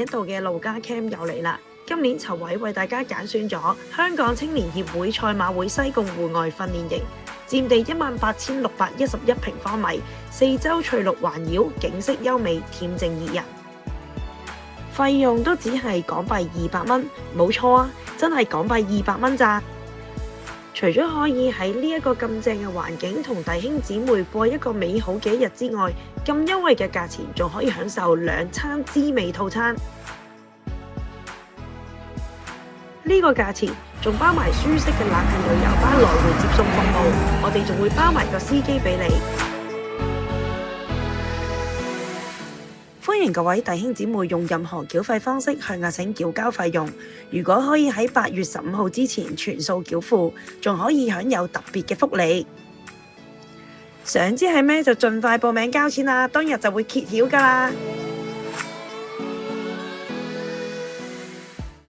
一度嘅路家 Camp 又嚟啦！今年籌委為大家揀選咗香港青年協會賽馬會西貢戶外訓練營，佔地18,611平方米，四周翠綠環繞，景色優美，恬靜宜人。費用都只係港幣200蚊，冇錯啊，真係港幣200蚊咋！除咗可以喺呢一個咁正嘅環境同弟兄姊妹過一個美好嘅一日之外，咁優惠嘅價錢仲可以享受2餐滋味套餐。呢個價錢仲包埋舒適嘅冷氣旅遊巴來回接送服務，我哋仲會包埋個司機俾你。歡迎各位弟兄姊妹用任何繳費方式向阿醒繳交費用。如果可以喺8月15號之前全數繳付，仲可以享有特別嘅福利。想知係咩就盡快報名交錢啦，當日就會揭曉㗎啦！